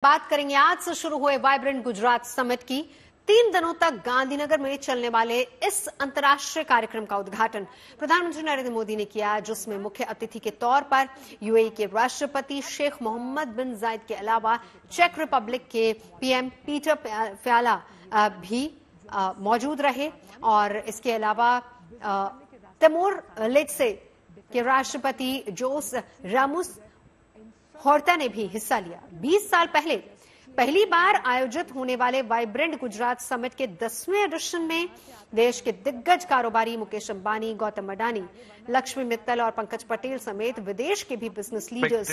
बात करेंगे आज से शुरू हुए वाइब्रेंट गुजरात समिट की। 3 दिनों तक गांधीनगर में चलने वाले इस अंतर्राष्ट्रीय कार्यक्रम का उद्घाटन प्रधानमंत्री नरेंद्र मोदी ने किया, जिसमें मुख्य अतिथि के तौर पर यूएई के राष्ट्रपति शेख मोहम्मद बिन जायद के अलावा चेक रिपब्लिक के पीएम पीटर फ्याला भी मौजूद रहे और इसके अलावा तिमोर लेत्से के राष्ट्रपति जोस रामुस होर्ता ने भी हिस्सा लिया। 20 साल पहले पहली बार आयोजित होने वाले वाइब्रेंट गुजरात समिट के 10वें एडिशन में देश के दिग्गज कारोबारी मुकेश अंबानी, गौतम अडानी, लक्ष्मी मित्तल और पंकज पटेल समेत विदेश के भी बिजनेस लीडर्स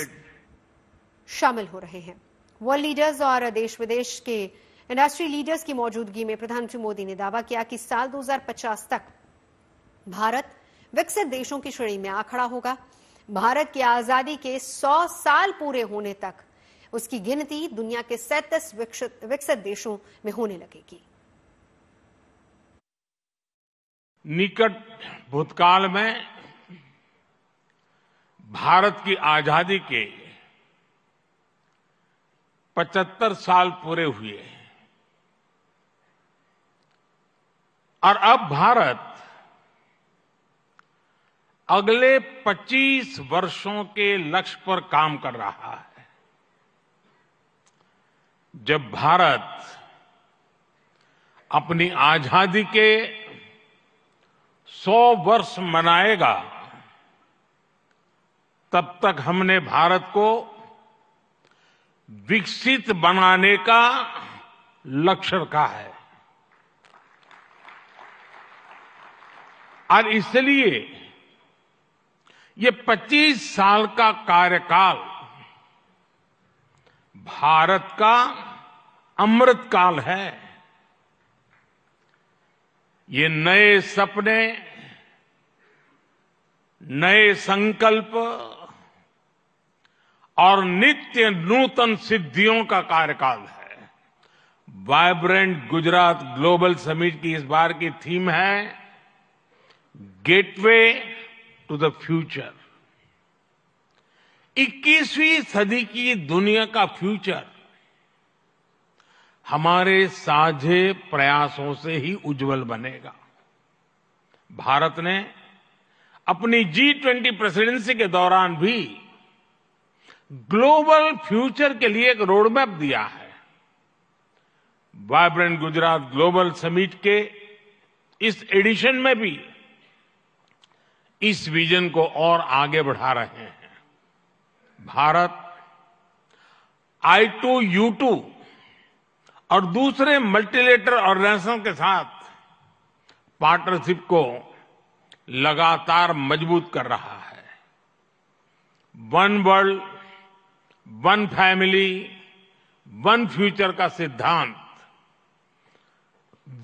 शामिल हो रहे हैं। वर्ल्ड लीडर्स और देश विदेश के इंडस्ट्री लीडर्स की मौजूदगी में प्रधानमंत्री मोदी ने दावा किया कि साल 2050 तक भारत विकसित देशों की श्रेणी में आ खड़ा होगा। भारत की आजादी के 100 साल पूरे होने तक उसकी गिनती दुनिया के 37 विकसित देशों में होने लगेगी। निकट भूतकाल में भारत की आजादी के 75 साल पूरे हुए और अब भारत अगले 25 वर्षों के लक्ष्य पर काम कर रहा है। जब भारत अपनी आजादी के 100 वर्ष मनाएगा, तब तक हमने भारत को विकसित बनाने का लक्ष्य रखा है और इसलिए ये 25 साल का कार्यकाल भारत का अमृत काल है। ये नए सपने, नए संकल्प और नित्य नूतन सिद्धियों का कार्यकाल है। वाइब्रेंट गुजरात ग्लोबल समिट की इस बार की थीम है गेटवे टू द फ्यूचर। 21वीं सदी की दुनिया का फ्यूचर हमारे साझे प्रयासों से ही उज्जवल बनेगा। भारत ने अपनी G20 प्रेसिडेंसी के दौरान भी ग्लोबल फ्यूचर के लिए एक रोड मैप दिया है। वाइब्रेंट गुजरात ग्लोबल समिट के इस एडिशन में भी इस विजन को और आगे बढ़ा रहे हैं। भारत I2U2 और दूसरे मल्टीलेटरल ऑर्गेनाइजेशन के साथ पार्टनरशिप को लगातार मजबूत कर रहा है। One world, one family, one future का सिद्धांत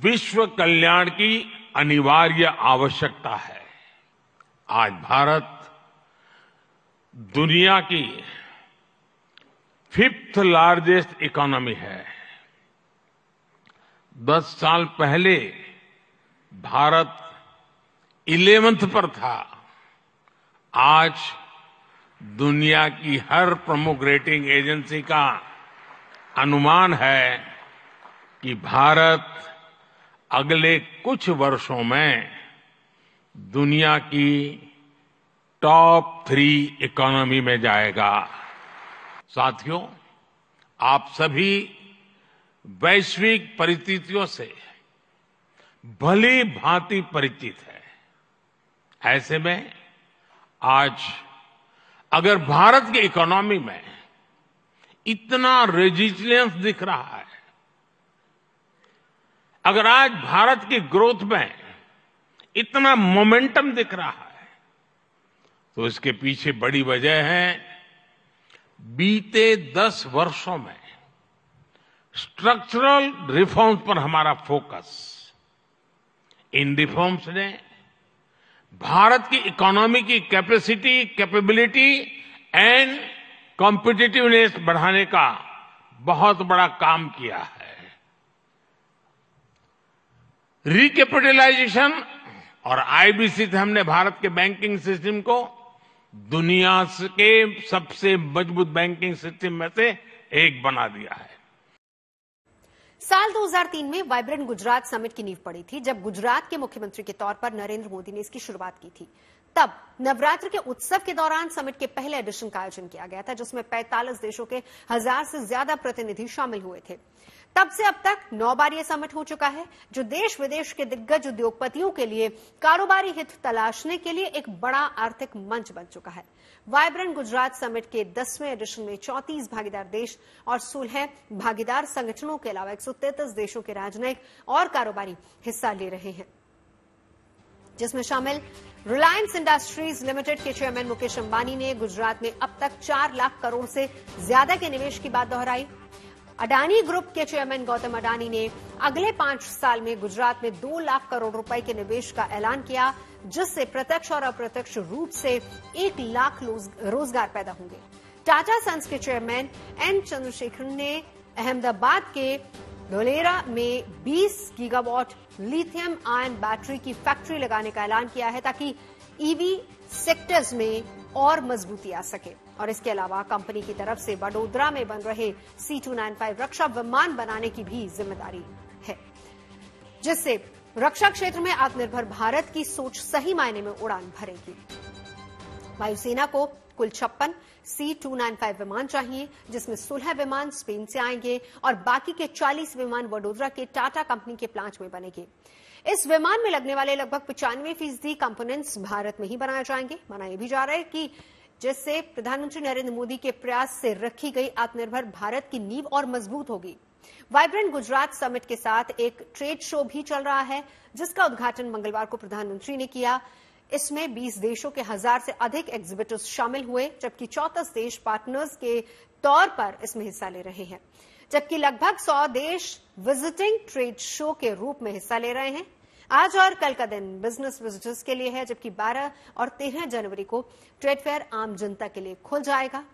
विश्व कल्याण की अनिवार्य आवश्यकता है। आज भारत दुनिया की 5th लार्जेस्ट इकोनॉमी है। 10 साल पहले भारत 11th पर था। आज दुनिया की हर प्रमुख रेटिंग एजेंसी का अनुमान है कि भारत अगले कुछ वर्षों में दुनिया की टॉप 3 इकोनॉमी में जाएगा। साथियों, आप सभी वैश्विक परिस्थितियों से भली भांति परिचित हैं। ऐसे में आज अगर भारत की इकोनॉमी में इतना रेजिलियंस दिख रहा है, अगर आज भारत की ग्रोथ में इतना मोमेंटम दिख रहा है, तो इसके पीछे बड़ी वजह है बीते 10 वर्षों में स्ट्रक्चरल रिफॉर्म्स पर हमारा फोकस। इन रिफॉर्म्स ने भारत की इकोनॉमी की कैपेसिटी, कैपेबिलिटी एंड कॉम्पिटिटिवनेस बढ़ाने का बहुत बड़ा काम किया है। रिकैपिटलाइजेशन और आईबीसी से हमने भारत के बैंकिंग सिस्टम को दुनिया के सबसे मजबूत बैंकिंग सिस्टम में से एक बना दिया है। साल 2003 में वाइब्रेंट गुजरात समिट की नींव पड़ी थी, जब गुजरात के मुख्यमंत्री के तौर पर नरेंद्र मोदी ने इसकी शुरुआत की थी। तब नवरात्र के उत्सव के दौरान समिट के पहले एडिशन का आयोजन किया गया था, जिसमें 45 देशों के 1000 से ज्यादा प्रतिनिधि शामिल हुए थे। तब से अब तक 9 बार यह समिट हो चुका है, जो देश विदेश के दिग्गज उद्योगपतियों के लिए कारोबारी हित तलाशने के लिए एक बड़ा आर्थिक मंच बन चुका है। वाइब्रेंट गुजरात समिट के 10वें एडिशन में 34 भागीदार देश और 16 भागीदार संगठनों के अलावा 133 देशों के राजनयिक और कारोबारी हिस्सा ले रहे हैं, जिसमें शामिल रिलायंस इंडस्ट्रीज लिमिटेड के चेयरमैन मुकेश अंबानी ने गुजरात में अब तक 4 लाख करोड़ से ज्यादा के निवेश की बात दोहराई। अडानी ग्रुप के चेयरमैन गौतम अडानी ने अगले 5 साल में गुजरात में 2 लाख करोड़ रुपए के निवेश का ऐलान किया, जिससे प्रत्यक्ष और अप्रत्यक्ष रूप से 1 लाख रोजगार पैदा होंगे। टाटा सन्स के चेयरमैन एन चंद्रशेखरन ने अहमदाबाद के धोलेरा में 20 गीगावाट लिथियम आयन बैटरी की फैक्ट्री लगाने का ऐलान किया है, ताकि ईवी सेक्टर्स में और मजबूती आ सके। और इसके अलावा कंपनी की तरफ से वडोदरा में बन रहे C295 रक्षा विमान बनाने की भी जिम्मेदारी है, जिससे रक्षा क्षेत्र में आत्मनिर्भर भारत की सोच सही मायने में उड़ान भरेगी। वायुसेना को कुल 56 C295 विमान चाहिए, जिसमें 16 विमान स्पेन से आएंगे और बाकी के 40 विमान वडोदरा के टाटा कंपनी के प्लांट में बनेंगे। इस विमान में लगने वाले लगभग 95% कंपोनेंट्स भारत में ही बनाए जाएंगे। माना यह भी जा रहा है कि जिससे प्रधानमंत्री नरेंद्र मोदी के प्रयास से रखी गई आत्मनिर्भर भारत की नींव और मजबूत होगी। वाइब्रेंट गुजरात समिट के साथ एक ट्रेड शो भी चल रहा है, जिसका उद्घाटन मंगलवार को प्रधानमंत्री ने किया। इसमें 20 देशों के 1000 से अधिक एग्जिबिटर्स शामिल हुए, जबकि 34 देश पार्टनर्स के तौर पर इसमें हिस्सा ले रहे हैं, जबकि लगभग 100 देश विजिटिंग ट्रेड शो के रूप में हिस्सा ले रहे हैं। आज और कल का दिन बिजनेस विजिटर्स के लिए है, जबकि 12 और 13 जनवरी को ट्रेड फेयर आम जनता के लिए खुल जाएगा।